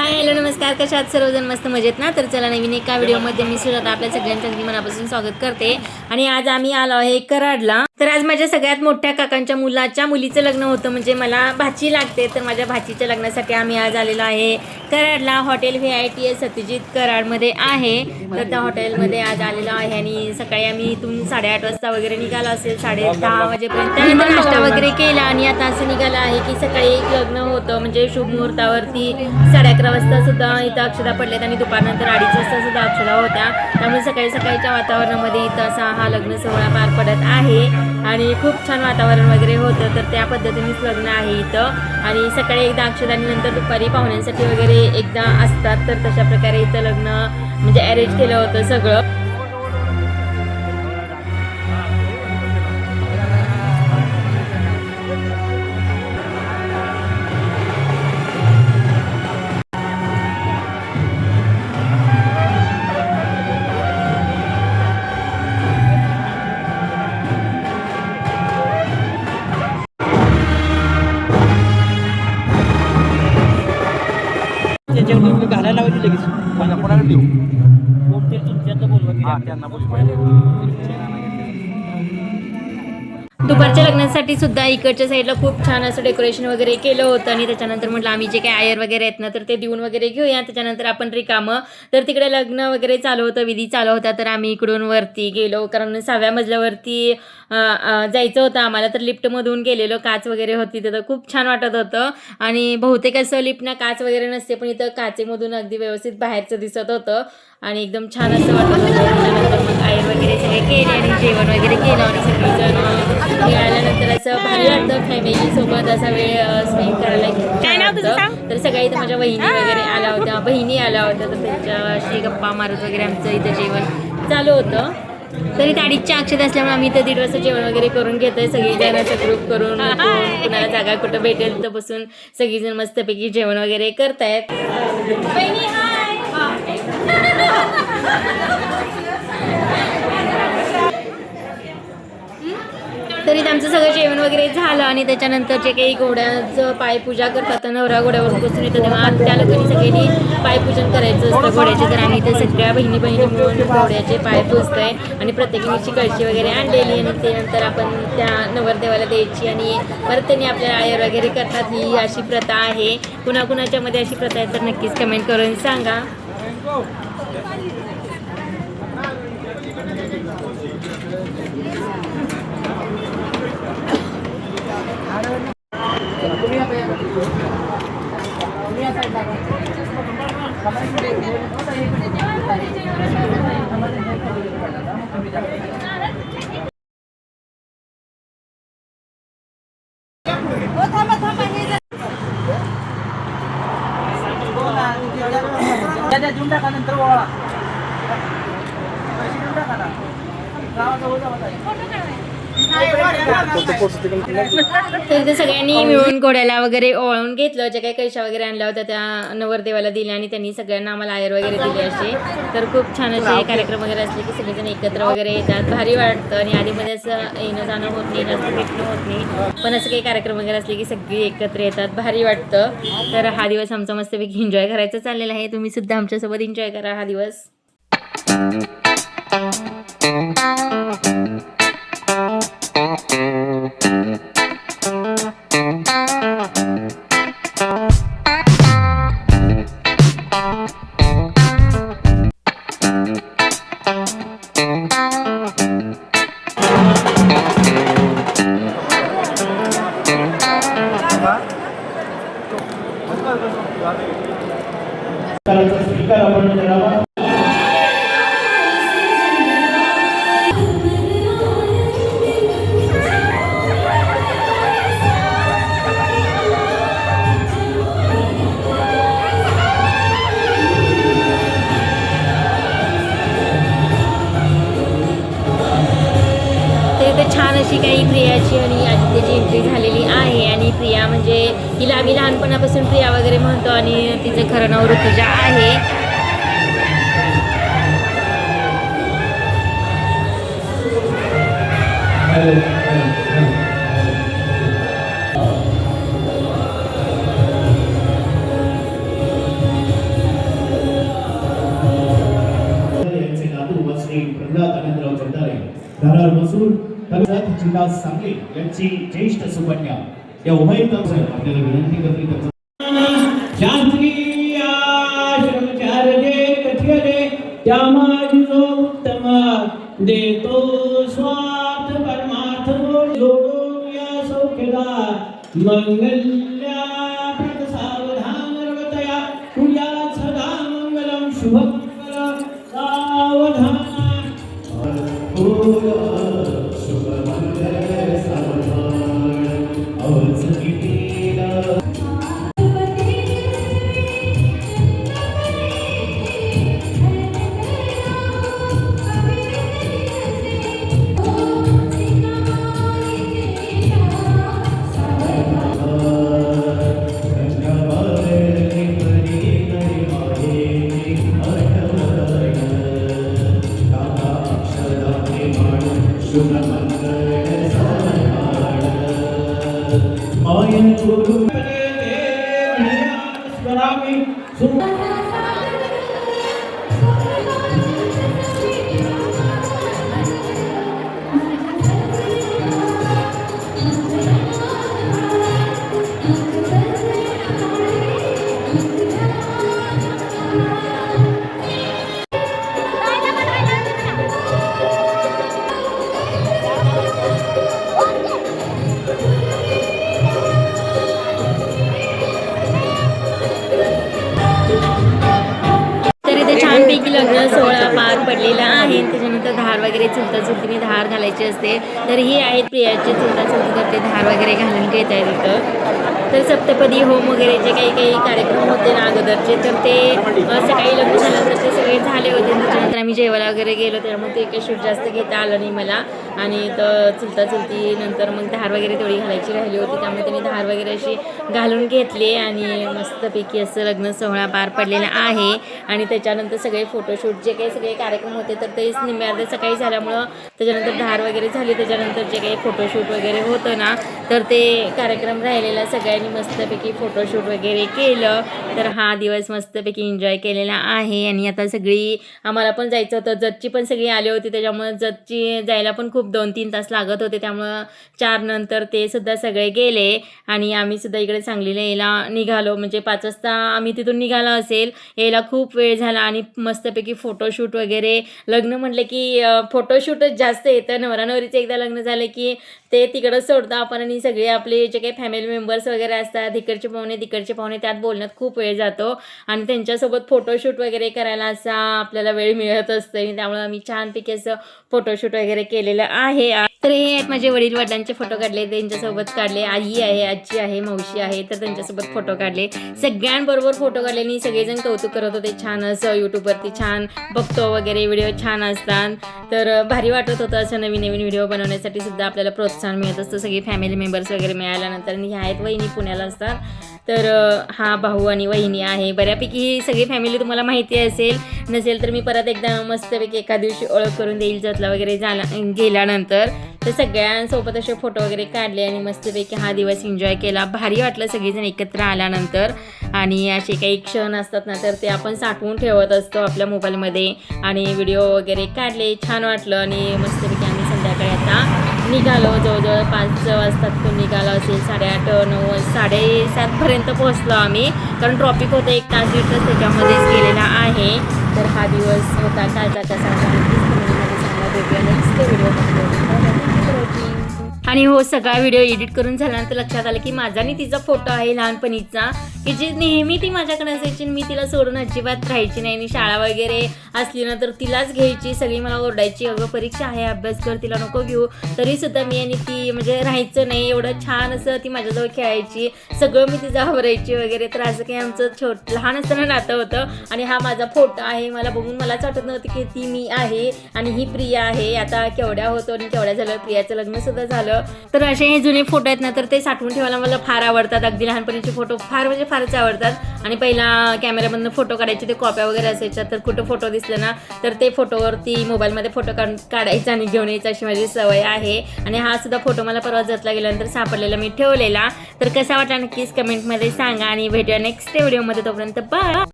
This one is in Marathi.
हाय हॅलो नमस्कार, कशा आहात सर्वजण? मस्त मजेत ना? तर चला नवीन एका व्हिडिओमध्ये मी सुद्धा आपल्या सगळ्यांचं अगदी मनापासून स्वागत करते. आणि आज आम्ही आलो आहे कराडला. तर आज माझ्या सगळ्यात मोठ्या काकांच्या मुलीचं लग्न होतं, म्हणजे मला भाची लागते. तर माझ्या भाचीच्या लग्नासाठी आम्ही आज आलेलो आहे कराडला. हॉटेल VITS सत्यजित कराडमध्ये आहे. तर त्या हॉटेलमध्ये आज आलेलो आहे आणि सकाळी आम्ही इथून 8:30 वाजता वगैरे निघालो असेल, 10:30 वाजेपर्यंत. त्यानंतर नाश्ता वगैरे केला आणि आता असं निघालं आहे की सकाळी एक लग्न होतं, म्हणजे शुभ मुहूर्तावरती 11:30 वाजता सुद्धा इथं अक्षदा पडल्यात आणि दुपारनंतर 2:30 वाजता सुद्धा अक्षदा होत्या. त्यामुळे सकाळच्या वातावरणामध्ये इथं असा हा लग्न सोहळा पार पडत आहे आणि खूप छान वातावरण वगैरे होतं. तर त्या पद्धतीनेच लग्न आहे इथं. आणि सकाळी एकदा अक्षदा आणि नंतर दुपारी पाहुण्यांसाठी वगैरे एकदा असतात. तर तशा प्रकारे इथं लग्न म्हणजे अरेंज केलं होतं सगळं. घालायला लावायची लगेच कोणाला देऊ त्यांना दुपारच्या लग्नासाठी सुद्धा इकडच्या साईडला खूप छान असं डेकोरेशन वगैरे केलं होतं. आणि त्याच्यानंतर म्हटलं आम्ही जे काही आयर वगैरे आहेत ना, तर ते देऊन वगैरे घेऊया. त्याच्यानंतर आपण रिकामं. तर तिकडे लग्न वगैरे चालू होतं, विधी चालू होता. तर आम्ही इकडून वरती गेलो, कारण 6व्या मजल्यावरती जायचं होतं आम्हाला. तर लिफ्टमधून गेलेलो, काच वगैरे होती, तर खूप छान वाटत होतं. आणि बहुतेक असं लिफ्टना काच वगैरे नसते, पण इथं काचेमधून अगदी व्यवस्थित बाहेरचं दिसत होतं आणि एकदम छान असं वाटत होतं. त्यानंतर मग आयर वगैरे सगळे केले आणि जेवण वगैरे केलं आणि सगळीजण निघाल्यानंतर असं भारी वाटतं फॅमिली सोबत असा वेळ स्पेंड करायला. तर सगळ्या इथं माझ्या बहिणी वगैरे आल्या होत्या, तर त्यांच्याशी गप्पा मारत वगैरे आमचं इथं जेवण चालू होतं. तरी 2:30ची अक्षता असल्यामुळे आम्ही इथं 1:30 वाजता जेवण वगैरे करून घेतोय. सगळीजण असं ग्रुप करून कुणाला जागा कुठं भेटेल तिथं बसून सगळीजण मस्तपैकी जेवण वगैरे करतायत. तरी आमचं सगळं जेवण वगैरे झालं आणि त्याच्यानंतर जे काही घोड्याचं पायपूजा करतात, तर नवरा घोड्यावर बसून येतो तेव्हा त्या लोकांनी सगळ्यांनी पायपूजन करायचं असतं घोड्याचे. तर आम्ही इथे सगळ्या बहिणी मिळून घोड्याचे पाय पुजतोय आणि प्रत्येकीची कळशी वगैरे आणलेली आणि त्यानंतर आपण त्या नवरदेवाला द्यायची आणि परत त्यांनी आपल्याला आयर वगैरे करतात. ही अशी प्रथा आहे. कुणाकुणाच्या मध्ये अशी प्रथा आहे तर नक्कीच कमेंट करून सांगा. देऊन टाका नंतर ओळा तर सगळ्यांनी मिळून घोड्याला वगैरे ओवाळून घेतलं. ज्या काही कळशा वगैरे आणल्या होत्या त्या नवरदेवाला दिल्या आणि त्यांनी सगळ्यांना आम्हाला आयर वगैरे दिले असे. तर खूप छान असे कार्यक्रम वगैरे असले की सगळेजण एकत्र वगैरे येतात, भारी वाटतं. आणि आधीमध्ये असं येणं जाणं होत नाही, जास्त भेटणं होत नाही, पण असं काही कार्यक्रम वगैरे असले की सगळी एकत्र येतात, भारी वाटतं. तर हा दिवस आमचा मस्तपैकी एन्जॉय करायचा चाललेला आहे. तुम्ही सुद्धा आमच्यासोबत एन्जॉय करा हा दिवस. छान अशी काही प्रियाची आणि आदित्यची एंट्री झालेली आहे. आणि प्रिया म्हणजे हिला आम्ही लहानपणापासून प्रिया वगैरे म्हणतो आणि तिचं खरं नाव ऋतुजा आहे. धारार मसूर तालुक्यात जिल्हा सांगली यांची ज्येष्ठ सुकन्या या उभय आपल्याला विनंती करते शास्त्रीय श्रमचार्ये कथ्यते त्यामाजिनो उत्तम देतो स्वार्थ परमार्थ लोडो या सौख्यदा मंगल्या प्रद सावधान रवतया कुर्या सदा मंगलम शुभमंगल सावधान छानपैकी लग्न सोहळा पार पडलेला आहे. त्याच्यानंतर धार वगैरे चुलता चुलतीने धार घालायची असते. तर ही आहेत प्रियाचे चुलता चुलती, तर ते धार वगैरे घालून घेत आहेत इथं. तर सप्तपदी होम वगैरे जे काही कार्यक्रम होते ना अगोदरचे, तर ते सकाळी लग्न झाल्यानंतर ते सगळे झाले होते. त्याच्यानंतर आम्ही जेवायला वगैरे गेलो, त्यामुळे ते काही शूट जास्त घेता आलं नाही मला. आणि तर चुलता चुलती नंतर मग धार वगैरे तेवढी घालायची राहिली होती, त्यामुळे त्यांनी धार वगैरे अशी घालून घेतली आणि मस्तपैकी असं लग्न सोहळा पार पडलेला आहे. आणि त्याच्यानंतर सगळे फोटोशूट जे काही सगळे कार्यक्रम होते तर तेच निम्म्या सकाळी झाल्यामुळं त्याच्यानंतर धार वगैरे झाली. त्याच्यानंतर जे काही फोटोशूट वगैरे होतं ना, तर ते कार्यक्रम राहिलेला सगळ्यांनी मस्तपैकी फोटोशूट वगैरे केलं. तर हा दिवस मस्तपैकी एन्जॉय केलेला आहे. आणि आता सगळी आम्हाला पण जायचं होतं, जजची पण सगळी आली होती, त्याच्यामुळं जजची जायला पण खूप 2-3 तास लागत होते. त्यामुळं 4 नंतर ते सुद्धा सगळे गेले आणि आम्ही सुद्धा इकडे सांगलीला यायला निघालो. म्हणजे 5 वाजता आम्ही तिथून निघालो असेल, यायला खूप वेळ झाला. आणि मस्तपैकी फोटोशूट वगैरे, लग्न म्हटलं की फोटोशूटच जास्त येतं. नवरा नवरीचं एकदा लग्न झालं की ते तिकडं सोडतं आपण आणि सगळे आपले जे काही फॅमिली मेंबर्स वगैरे असतात, इकडचे पाहुणे तिकडचे पाहुणे, त्यात बोलण्यात खूप वेळ जातो आणि त्यांच्यासोबत फोटोशूट वगैरे करायला असा आपल्याला वेळ मिळत असतं. आणि त्यामुळे आम्ही छानपैकी असं फोटोशूट वगैरे केलेलं आहे. तर हे आहेत माझे वडील, वडिलांचे फोटो काढले, त्यांच्यासोबत काढले. आई आहे, आजी आहे, मावशी आहे, तर त्यांच्यासोबत फोटो काढले. सगळ्यांबरोबर फोटो काढले आणि सगळेजण कौतुक करत होते. छान असं यूट्यूबवरती छान बघतो वगैरे, व्हिडिओ छान असतात. तर भारी वाटत होतं असं नवीन नवीन व्हिडिओ बनवण्यासाठी सुद्धा आपल्याला प्रोत्साहन मिळत असतं सगळी फॅमिली मेंबर्स वगैरे मिळाल्यानंतर. आणि ह्या आहेत वहिनी पुण्याला असतात. तर हा भाऊ आणि वहिनी आहे. बऱ्यापैकी ही सगळी फॅमिली तुम्हाला माहिती असेल, नसेल तर मी परत एकदा मस्तपैकी एका दिवशी ओळख करून देईल जतला वगैरे गेल्यानंतर. तर सगळ्यांसोबत असे फोटो वगैरे काढले आणि मस्तपैकी हा दिवस एन्जॉय केला. भारी वाटलं सगळेजण एकत्र आल्यानंतर. आणि असे काही क्षण असतात ना, तर ते आपण साठवून ठेवत असतो आपल्या मोबाईलमध्ये. आणि व्हिडिओ वगैरे काढले, छान वाटलं. आणि मस्तपैकी आम्ही संध्याकाळी आता निघालो. जवळजवळ 5 वाजता तिथून निघालो असेल, 8:30, 9, 7:30पर्यंत पोहोचलो आम्ही, कारण ट्रॉफिक होतं 1 तास 1.5 तास त्याच्यामध्येच गेलेला आहे. तर हा दिवस होता कालचा कसा चांगला भेटूया नेक्स्ट व्हिडिओ. आणि हो, सगळा व्हिडिओ एडिट करून झाल्यानंतर लक्षात आलं की माझा आणि तिचा फोटो आहे लहानपणीचा, की जी नेहमी ती माझ्याकडे असायची. मी तिला सोडून अजिबात राहायची नाही. आणि शाळा वगैरे असली ना तर तिलाच घ्यायची. सगळी मला ओरडायची, अगं परीक्षा आहे, अभ्यास कर, तिला नको घेऊ. तरीसुद्धा मी आणि ती म्हणजे राहायचं नाही. एवढं छान असं ती माझ्याजवळ खेळायची, सगळं मी तिचं आवरायची वगैरे. तर असं काही आमचं लहान असताना नातं होतं. आणि हा माझा फोटो आहे. मला बघून मलाच वाटत नव्हतं की ती मी आहे आणि ही प्रिया आहे. आता केवढ्या होतो आणि केवढ्या झालं, प्रियाचं लग्नसुद्धा झालं. तर असे हे जुने फोटो आहेत ना, तर ते साठवून ठेवायला मला फार आवडतात. अगदी लहानपणीचे फोटो फार म्हणजे फारच आवडतात. आणि पहिला कॅमेऱ्यामधनं फोटो काढायचे, ते कॉप्या वगैरे असायच्या, तर कुठं फोटो दिसलं ना तर ते फोटोवरती मोबाईलमध्ये फोटो काढायचा आणि घेऊन यायचा, अशी माझी सवय आहे. आणि हा सुद्धा फोटो मला परवा जतला गेल्यानंतर सापडलेला मी ठेवलेला. तर कसा वाटला नक्कीच कमेंटमध्ये सांगा आणि भेटूया नेक्स्ट व्हिडिओमध्ये. तोपर्यंत बाय.